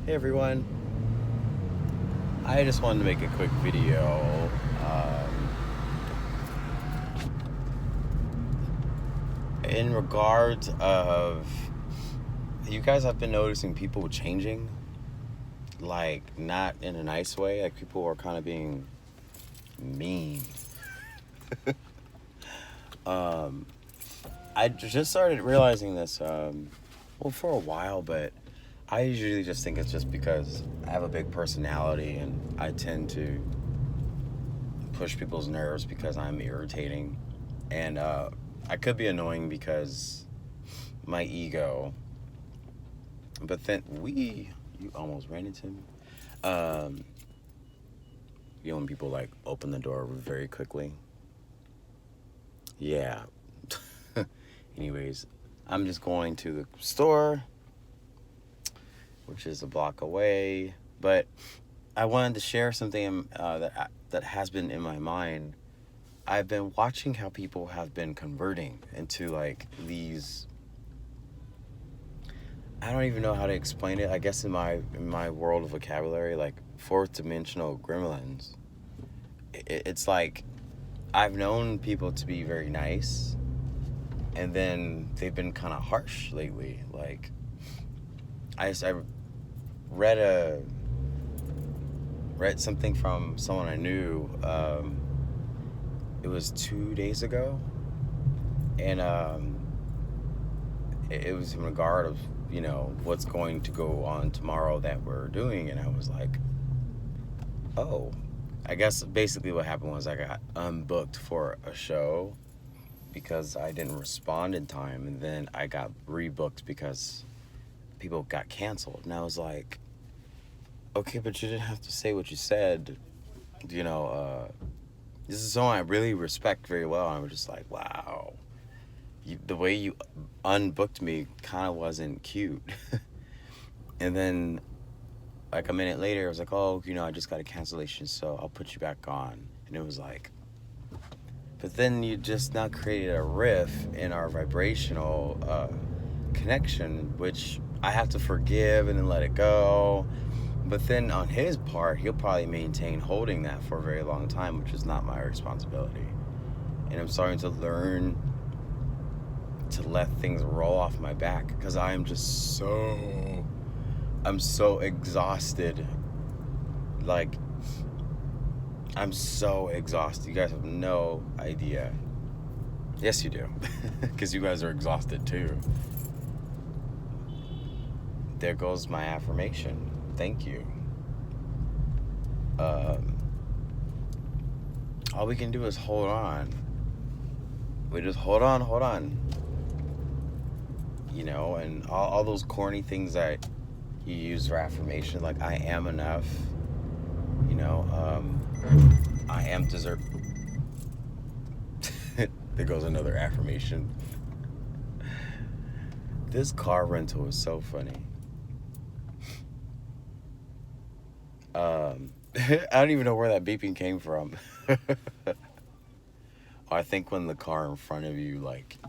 Hey everyone, I just wanted to make a quick video in regards of you guys have been noticing people changing, like not in a nice way, like people are kind of being mean. I just started realizing this, well, for a while, but I usually just think it's just because I have a big personality and I tend to push people's nerves because I'm irritating. And I could be annoying because my ego. But then you almost ran into me. Um, when people like open the door very quickly. Yeah. Anyways, I'm just going to the store, which is a block away. But I wanted to share something that has been in my mind. I've been watching how people have been converting into like these. I don't even know how to explain it. I guess in my world of vocabulary, like fourth dimensional gremlins. It's like I've known people to be very nice, and then they've been kind of harsh lately. Like I read something from someone I knew. It was 2 days ago, and it was in regard of what's going to go on tomorrow that we're doing, and I was like, oh, I guess basically what happened was I got unbooked for a show because I didn't respond in time, and then I got rebooked because people got canceled, and I was like, okay, but you didn't have to say what you said. This is someone I really respect very well, and I was just like, wow, the way you unbooked me kind of wasn't cute. And then like a minute later, I was like, oh, I just got a cancellation, so I'll put you back on. And it was like, but then you just now created a riff in our vibrational connection, which I have to forgive and then let it go. But then on his part, he'll probably maintain holding that for a very long time, which is not my responsibility. And I'm starting to learn to let things roll off my back because I'm so exhausted. Like, I'm so exhausted. You guys have no idea. Yes, you do. Because you guys are exhausted too. There goes my affirmation. Thank you. All we can do is hold on. We just hold on. And all those corny things that you use for affirmation, like I am enough, I am deserve. There goes another affirmation. This car rental is so funny. I don't even know where that beeping came from. I think when the car in front of you like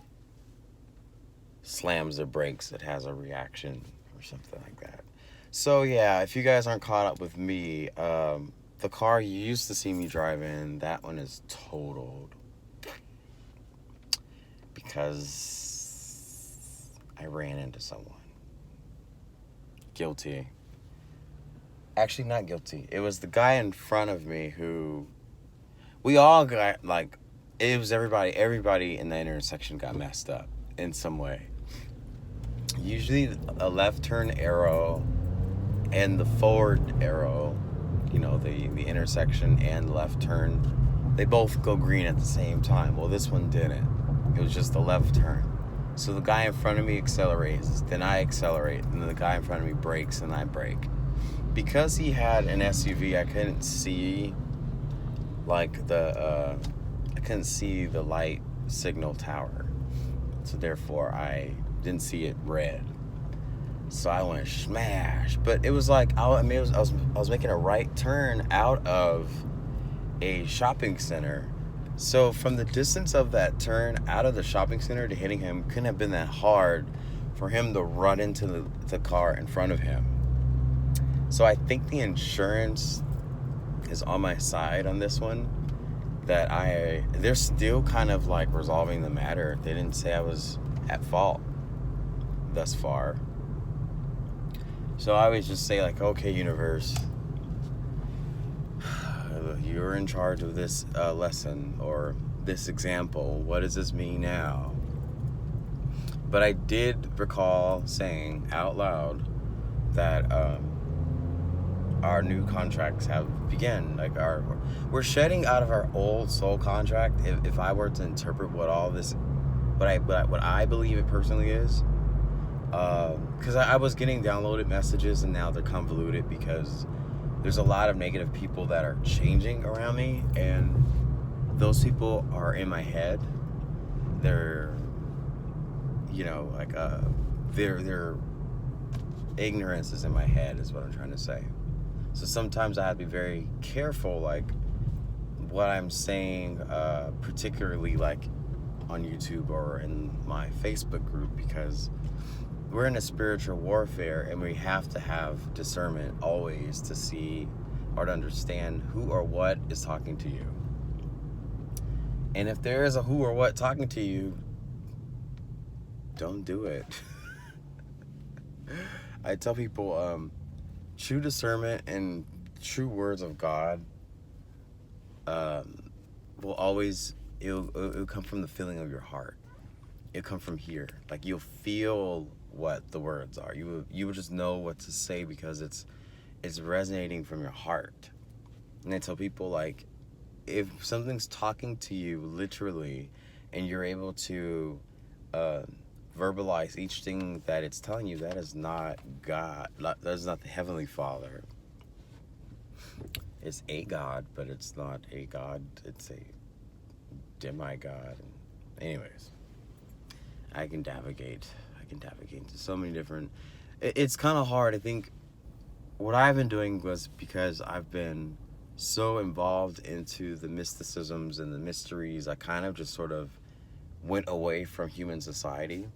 slams the brakes, it has a reaction or something like that. So yeah, if you guys aren't caught up with me, the car you used to see me drive in, that one is totaled because I ran into someone. Guilty. Actually, not guilty. It was the guy in front of me who we all got, like, it was everybody in the intersection got messed up in some way. Usually a left turn arrow and the forward arrow, the intersection and left turn, they both go green at the same time. Well, this one didn't. It was just the left turn. So the guy in front of me accelerates, then I accelerate, and then the guy in front of me brakes, and I brake. Because he had an SUV, I couldn't see I couldn't see the light signal tower. So therefore I didn't see it red. So I went smash. But it was like I was making a right turn out of a shopping center. So from the distance of that turn out of the shopping center to hitting him couldn't have been that hard for him to run into the car in front of him. So I think the insurance is on my side on this one. That they're still kind of like resolving the matter. They didn't say I was at fault thus far. So I always just say like, okay, universe, you're in charge of this lesson or this example. What does this mean now? But I did recall saying out loud that our new contracts have begun. Like we're shedding out of our old soul contract. If I were to interpret what all this, what I believe it personally is, because I was getting downloaded messages and now they're convoluted because there's a lot of negative people that are changing around me, and those people are in my head. They're, you know, like their ignorance is in my head is what I'm trying to say. So sometimes I have to be very careful, like what I'm saying, particularly like on YouTube or in my Facebook group, because we're in a spiritual warfare and we have to have discernment always to see or to understand who or what is talking to you. And if there is a who or what talking to you, don't do it. I tell people, true discernment and true words of God will always, it'll come from the feeling of your heart. It'll come from here. Like you'll feel what the words are. You will just know what to say because it's resonating from your heart. And I tell people, like, if something's talking to you literally and you're able to verbalize each thing that it's telling you, that is not God. That is not the Heavenly Father. It's a God, but it's not a God. It's a demigod. Anyways, I can navigate into so many different... It's kind of hard. I think what I've been doing was because I've been so involved into the mysticisms and the mysteries, I kind of just sort of went away from human society.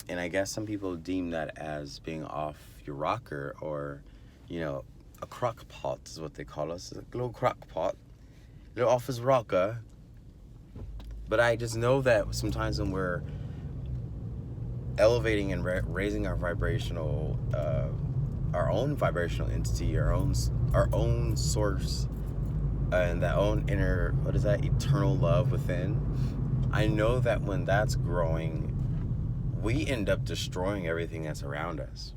And I guess some people deem that as being off your rocker, or, you know, a crock pot is what they call us. A little crock pot. They're off his rocker. But I just know that sometimes when we're elevating and raising our vibrational, our own vibrational entity, our own source, and that own inner, what is that, eternal love within, I know that when that's growing, we end up destroying everything that's around us.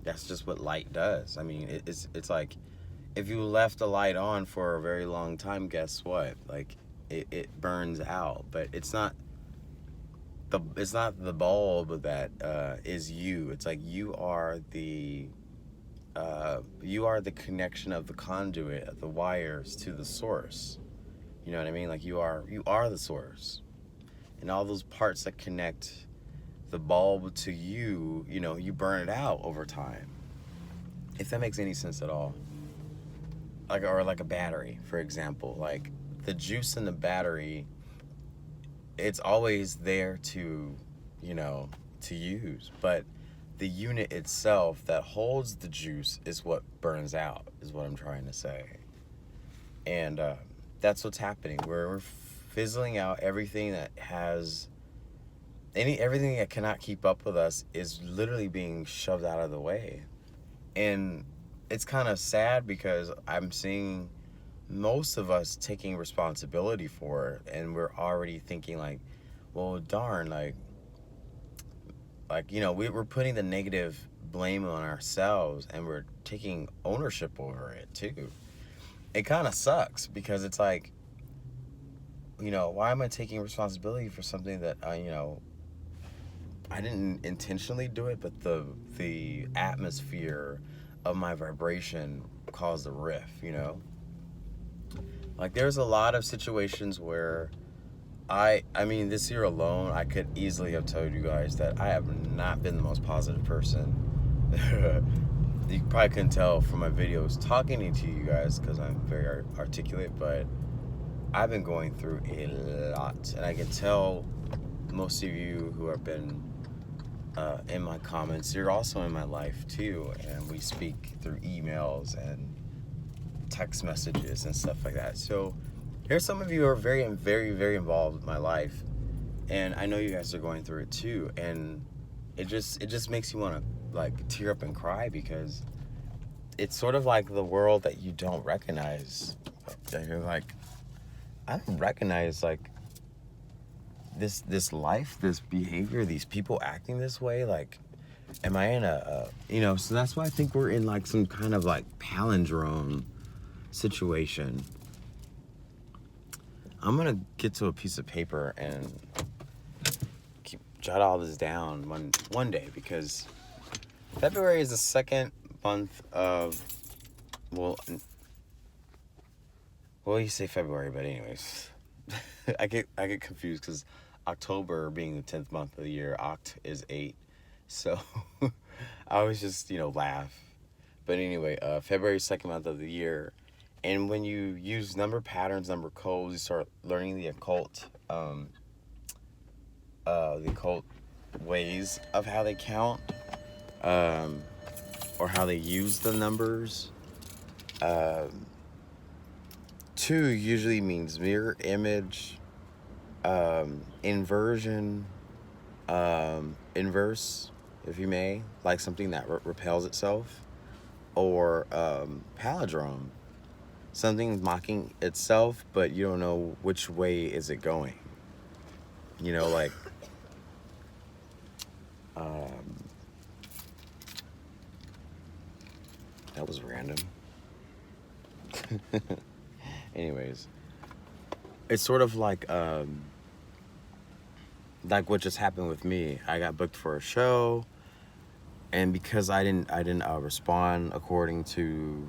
That's just what light does. I mean, it's like, if you left a light on for a very long time, guess what? Like, it burns out. But it's not the bulb that is you. It's like you are the connection of the conduit, of the wires to the source. You know what I mean? Like you are the source, and all those parts that connect the bulb to you, you know, you burn it out over time. If that makes any sense at all. Like, or like a battery, for example, like the juice in the battery, it's always there to, you know, to use, but the unit itself that holds the juice is what burns out, is what I'm trying to say. And that's what's happening. We're fizzling out everything that has everything that cannot keep up with us is literally being shoved out of the way. And it's kind of sad because I'm seeing most of us taking responsibility for it, and we're already thinking like, well, darn, like you know, we're putting the negative blame on ourselves, and we're taking ownership over it too. It kind of sucks because it's like, you know, why am I taking responsibility for something that you know, I didn't intentionally do it, but the atmosphere of my vibration caused a rift, you know? Like, there's a lot of situations where I mean, this year alone, I could easily have told you guys that I have not been the most positive person. You probably couldn't tell from my videos talking to you guys because I'm very articulate, but I've been going through a lot. And I can tell most of you who have been in my comments. You're also in my life too, and we speak through emails and text messages and stuff like that. So here's some of you who are very, very, very involved with my life, and I know you guys are going through it too. And it just makes you want to like tear up and cry, because it's sort of like the world that you don't recognize. That you're like, I don't recognize like this life, this behavior, these people acting this way. Like, am I in so that's why I think we're in like some kind of like palindrome situation. I'm gonna get to a piece of paper and jot all this down one day, because February is the second month of, well, you say February, but anyways, I get confused because October being the 10th month of the year, Oct is 8, so I always just laugh. But anyway, February is second month of the year, and when you use number patterns, number codes, you start learning the occult ways of how they count, or how they use the numbers. 2 usually means mirror image, inversion, inverse, if you may, like something that repels itself, or palindrome, something mocking itself, but you don't know which way is it going. Like that was random. Anyways, it's sort of like what just happened with me. I got booked for a show, and because I didn't respond according to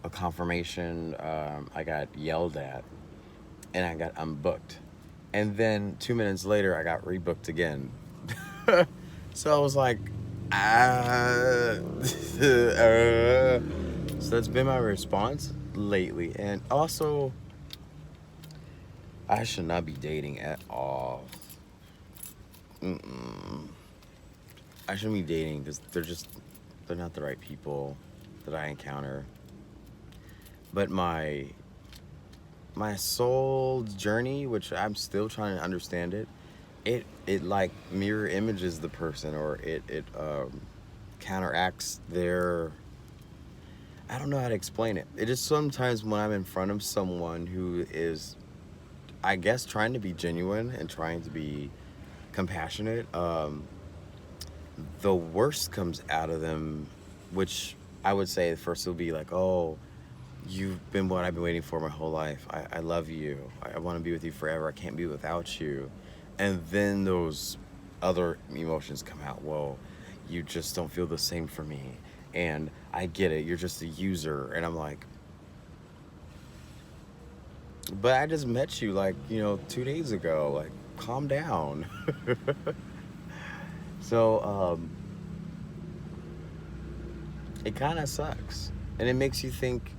a confirmation, I got yelled at, and I got unbooked. And then 2 minutes later, I got rebooked again. So I was like, So that's been my response lately. And also, I should not be dating at all. I shouldn't be dating because they're not the right people that I encounter. But my soul's journey, which I'm still trying to understand it like mirror images the person, or it counteracts their, I don't know how to explain it. It is sometimes when I'm in front of someone who is, I guess, trying to be genuine and trying to be compassionate, the worst comes out of them, which I would say at first it'll be like, oh, you've been what I've been waiting for my whole life. I love you. I want to be with you forever. I can't be without you. And then those other emotions come out. Whoa, you just don't feel the same for me. And I get it. You're just a user. And I'm like, but I just met you 2 days ago. Like, calm down. So, it kind of sucks. And it makes you think,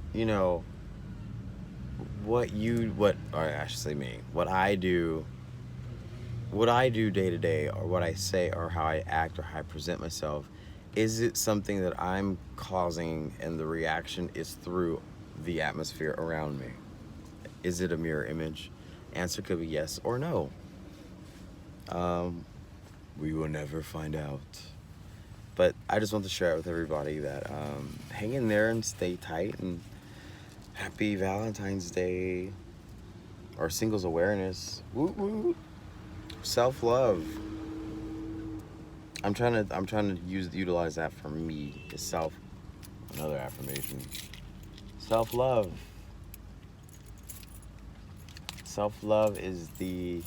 what I do day to day, or what I say, or how I act, or how I present myself, is it something that I'm causing and the reaction is through the atmosphere around me? Is it a mirror image? Answer could be yes or no. We will never find out. But I just want to share it with everybody that hang in there and stay tight, and happy Valentine's Day, or Singles Awareness. Woo woo. Self-love. I'm trying to utilize that for me. It's another affirmation. Self-love. Self-love is I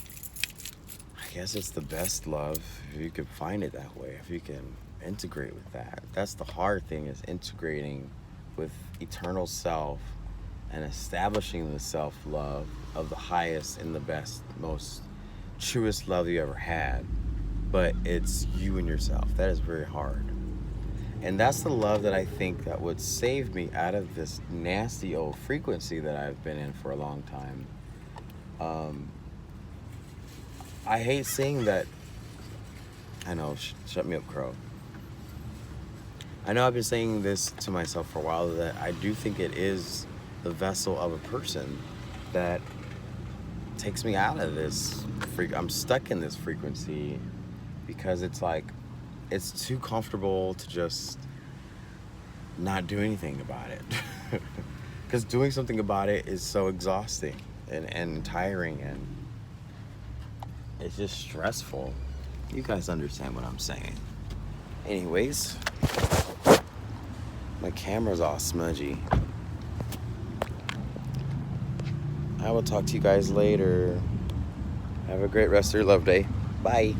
guess it's the best love, if you can find it that way, if you can integrate with that. That's the hard thing, is integrating with eternal self and establishing the self-love of the highest and the best, most truest love you ever had. But it's you and yourself. That is very hard. And that's the love that I think that would save me out of this nasty old frequency that I've been in for a long time. I hate saying that I know, shut me up, Crow. I know I've been saying this to myself for a while, that I do think it is the vessel of a person that takes me out of this I'm stuck in this frequency, because it's like, it's too comfortable to just not do anything about it. Because doing something about it is so exhausting and tiring, and it's just stressful. You guys understand what I'm saying. Anyways, my camera's all smudgy. I will talk to you guys later. Have a great rest of your love day. Bye.